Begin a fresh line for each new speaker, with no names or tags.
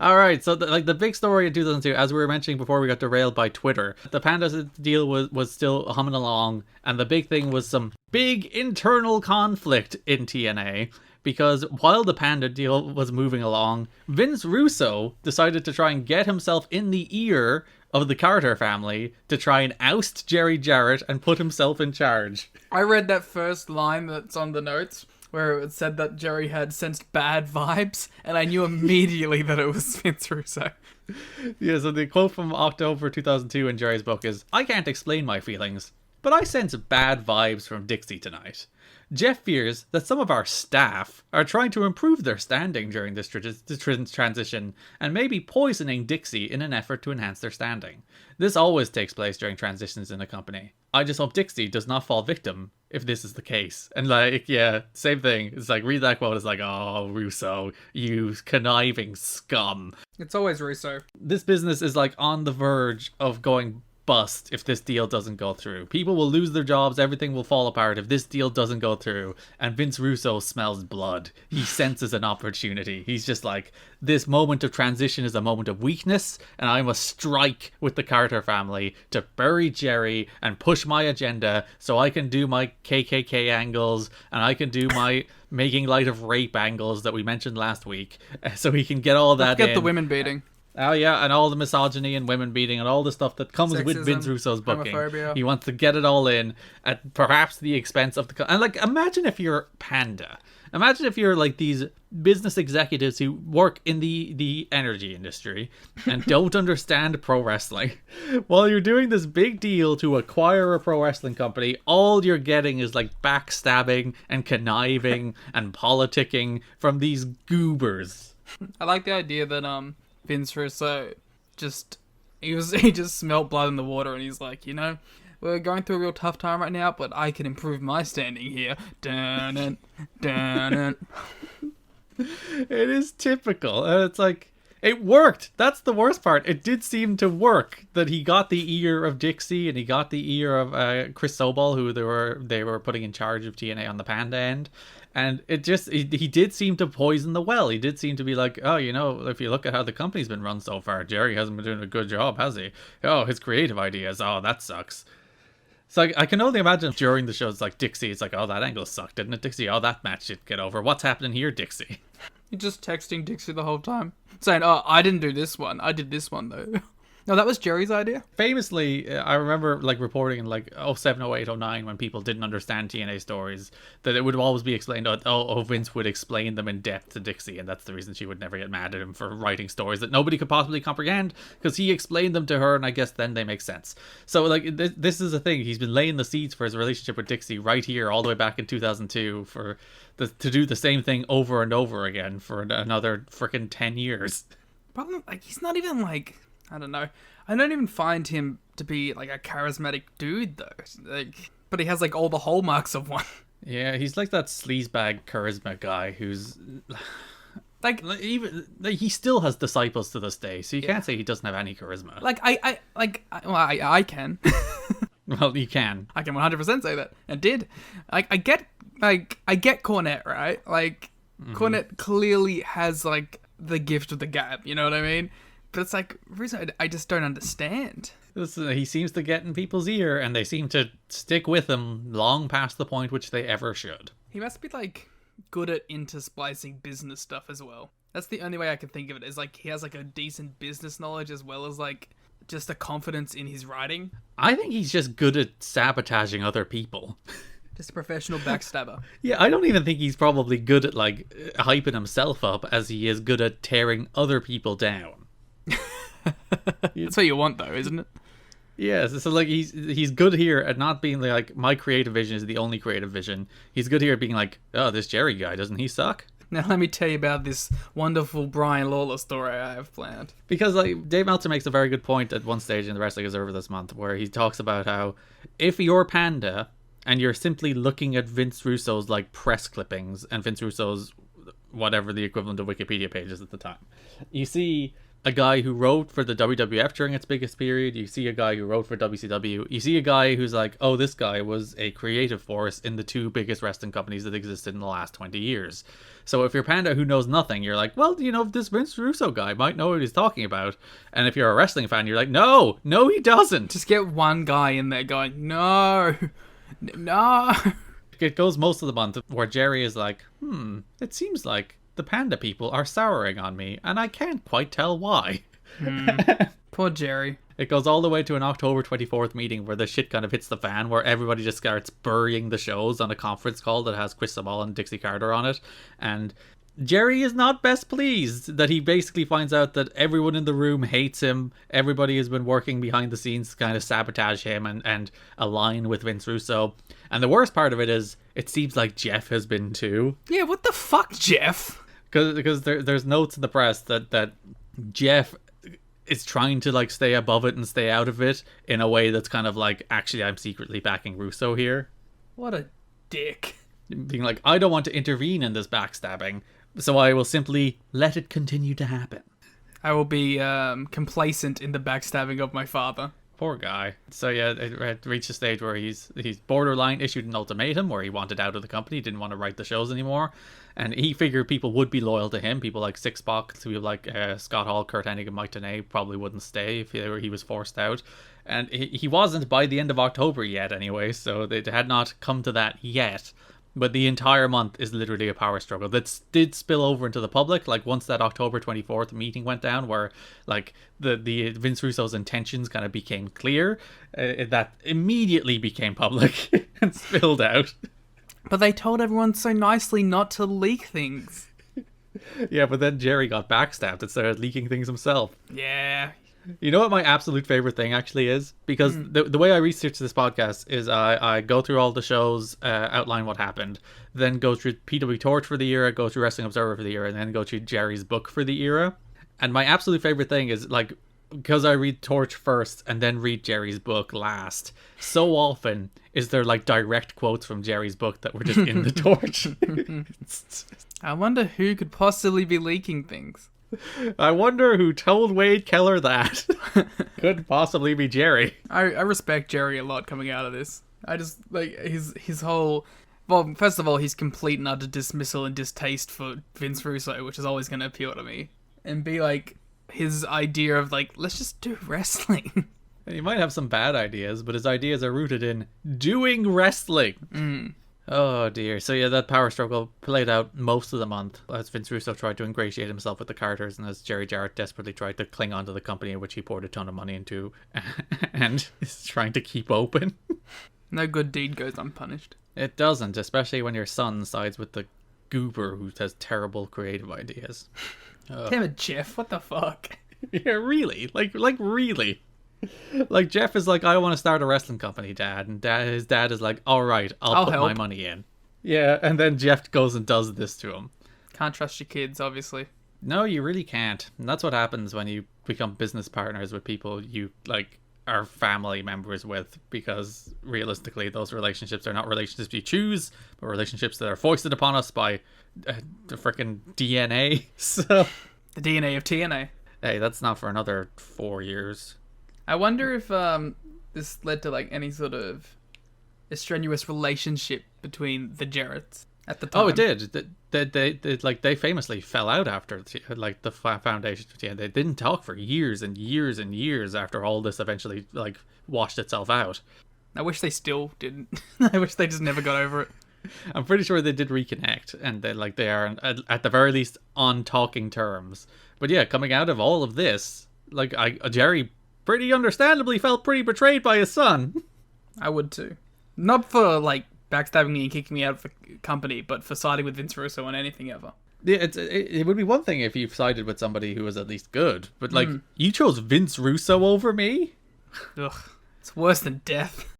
All right, so the big story in 2002, as we were mentioning before, we got derailed by Twitter. The Panda deal was still humming along, and the big thing was some big internal conflict in TNA. Because while the Panda deal was moving along, Vince Russo decided to try and get himself in the ear of the Carter family to try and oust Jerry Jarrett and put himself in charge.
I read that first line that's on the notes where it said that Jerry had sensed bad vibes, and I knew immediately that it was Vince Russo.
Yeah, so the quote from October 2002 in Jerry's book is, "I can't explain my feelings, but I sense bad vibes from Dixie tonight. Jeff fears that some of our staff are trying to improve their standing during this transition and maybe poisoning Dixie in an effort to enhance their standing. This always takes place during transitions in a company. I just hope Dixie does not fall victim if this is the case." And yeah, same thing. It's like, read that quote, it's like, oh, Russo, you conniving scum.
It's always Russo.
This business is like on the verge of going bust if this deal doesn't go through. People will lose their jobs, everything will fall apart if this deal doesn't go through. And Vince Russo smells blood. He senses an opportunity. He's just like, this moment of transition is a moment of weakness, and I must strike with the Carter family to bury Jerry and push my agenda so I can do my KKK angles and I can do my making light of rape angles that we mentioned last week, so he can get all that in.
Get the women beating.
Oh yeah, and all the misogyny and women beating and all the stuff that comes
Sexism,
with Vince Russo's booking.
homophobia.
He wants to get it all in at perhaps the expense of the... And like, imagine if you're Panda. Imagine if you're like these business executives who work in the energy industry and don't understand pro wrestling. While you're doing this big deal to acquire a pro wrestling company, all you're getting is like backstabbing and conniving and politicking from these goobers.
I like the idea that Vince Russo he just smelled blood in the water, and he's like, we're going through a real tough time right now, but I can improve my standing here. Dun dun.
It is typical, and it's like, it worked. That's the worst part. It did seem to work that he got the ear of Dixie and he got the ear of Chris Sobol, who they were putting in charge of TNA on the Panda end. And he did seem to poison the well. He did seem to be like, oh, if you look at how the company's been run so far, Jerry hasn't been doing a good job, has he? Oh, his creative ideas. Oh, that sucks. So I can only imagine during the show, it's like Dixie, it's like, oh, that angle sucked, didn't it, Dixie? Oh, that match didn't get over. What's happening here, Dixie?
You're just texting Dixie the whole time, saying, oh, I didn't do this one. I did this one, though. No, that was Jerry's idea.
Famously, I remember like reporting in like 07, 08, 09 when people didn't understand TNA stories, that it would always be explained, Vince would explain them in depth to Dixie, and that's the reason she would never get mad at him for writing stories that nobody could possibly comprehend, because he explained them to her, and I guess then they make sense. So like this is a thing. He's been laying the seeds for his relationship with Dixie right here all the way back in 2002 to do the same thing over and over again for another freaking 10 years.
Problem, like, he's not even like... I don't know. I don't even find him to be like a charismatic dude though. But he has like all the hallmarks of one.
Yeah, he's like that sleazebag charisma guy who's like even he still has disciples to this day. So you can't say he doesn't have any charisma.
I can.
Well, you can.
I can 100% say that. And did. I get Cornette, right? Like Cornette clearly has like the gift of the gab. You know what I mean? But it's like, I just don't understand.
He seems to get in people's ear, and they seem to stick with him long past the point which they ever should.
He must be, like, good at intersplicing business stuff as well. That's the only way I can think of it, is, like, he has, like, a decent business knowledge as well as, like, just a confidence in his writing.
I think he's just good at sabotaging other people.
Just a professional backstabber.
Yeah, I don't even think he's probably good at, like, hyping himself up as he is good at tearing other people down.
That's what you want, though, isn't it?
Yes, so like he's good here at not being like, my creative vision is the only creative vision. He's good here at being like, oh, this Jerry guy, doesn't he suck?
Now let me tell you about this wonderful Brian Lawler story I have planned.
Because like Dave Meltzer makes a very good point at one stage in the Wrestling Observer this month, where he talks about how if you're Panda and you're simply looking at Vince Russo's like press clippings and Vince Russo's whatever the equivalent of Wikipedia pages at the time, you see a guy who wrote for the WWF during its biggest period. You see a guy who wrote for WCW. You see a guy who's like, oh, this guy was a creative force in the two biggest wrestling companies that existed in the last 20 years. So if you're Panda who knows nothing, you're like, well, this Vince Russo guy might know what he's talking about. And if you're a wrestling fan, you're like, no, he doesn't.
Just get one guy in there going, no.
It goes most of the month where Jerry is like, it seems like the Panda people are souring on me, and I can't quite tell why.
Poor Jerry.
It goes all the way to an October 24th meeting where the shit kind of hits the fan, where everybody just starts burying the shows on a conference call that has Chris Sabal and Dixie Carter on it. And Jerry is not best pleased that he basically finds out that everyone in the room hates him. Everybody has been working behind the scenes to kind of sabotage him and align with Vince Russo. And the worst part of it is, it seems like Jeff has been too.
Yeah, what the fuck, Jeff?
Because there's notes in the press that Jeff is trying to like stay above it and stay out of it in a way that's kind of like, actually, I'm secretly backing Russo here.
What a dick.
Being like, I don't want to intervene in this backstabbing, so I will simply let it continue to happen.
I will be complacent in the backstabbing of my father.
Poor guy. So yeah, it reached a stage where he's borderline issued an ultimatum where he wanted out of the company, didn't want to write the shows anymore, and he figured people would be loyal to him. People like Six Box, people like Scott Hall, Kurt Hennig, and Mike Tenay probably wouldn't stay if he was forced out. And he wasn't by the end of October yet anyway, so it had not come to that yet. But the entire month is literally a power struggle that did spill over into the public. Like once that October 24th meeting went down, where like the Vince Russo's intentions kind of became clear, that immediately became public and spilled out.
But they told everyone so nicely not to leak things.
Yeah, but then Jerry got backstabbed and started leaking things himself.
Yeah.
You know what my absolute favorite thing actually is? Because the way I research this podcast is I go through all the shows, outline what happened, then go through PW Torch for the era, go through Wrestling Observer for the era, and then go through Jerry's book for the era. And my absolute favorite thing is, like, because I read Torch first and then read Jerry's book last, so often is there like direct quotes from Jerry's book that were just in the Torch.
I wonder who could possibly be leaking things.
I wonder who told Wade Keller that. Could possibly be Jerry.
I respect Jerry a lot coming out of this. I just like his whole, well, first of all, his complete and utter dismissal and distaste for Vince Russo, which is always going to appeal to me, and be like his idea of like, let's just do wrestling.
He might have some bad ideas, but his ideas are rooted in doing wrestling. Oh dear. So yeah, that power struggle played out most of the month as Vince Russo tried to ingratiate himself with the Carters, and as Jerry Jarrett desperately tried to cling onto the company which he poured a ton of money into and is trying to keep open.
No good deed goes unpunished.
It doesn't, especially when your son sides with the goober who has terrible creative ideas.
Damn it, Jeff, what the fuck?
Yeah, really? Like really? Like Jeff is like, I want to start a wrestling company, Dad, and his dad is like, all right, I'll put
help.
my money in. Yeah, and then Jeff goes and does this to him.
Can't trust your kids, obviously.
No, you really can't. And that's what happens when you become business partners with people you like are family members with, because realistically those relationships are not relationships you choose, but relationships that are foisted upon us by the freaking DNA. So
The DNA of TNA.
Hey, that's not for another 4 years.
I wonder if this led to like any sort of a strenuous relationship between the Jarretts at the time.
Oh, it did. They famously fell out after like the foundation. Yeah, they didn't talk for years and years and years after all this eventually like washed itself out.
I wish they still didn't. I wish they just never got over it.
I'm pretty sure they did reconnect, and they are at the very least on talking terms. But yeah, coming out of all of this, like Jerry pretty understandably felt pretty betrayed by his son.
I would too. Not for like backstabbing me and kicking me out of the company, but for siding with Vince Russo on anything ever.
Yeah, it would be one thing if you sided with somebody who was at least good, but like you chose Vince Russo over me.
Ugh, it's worse than death.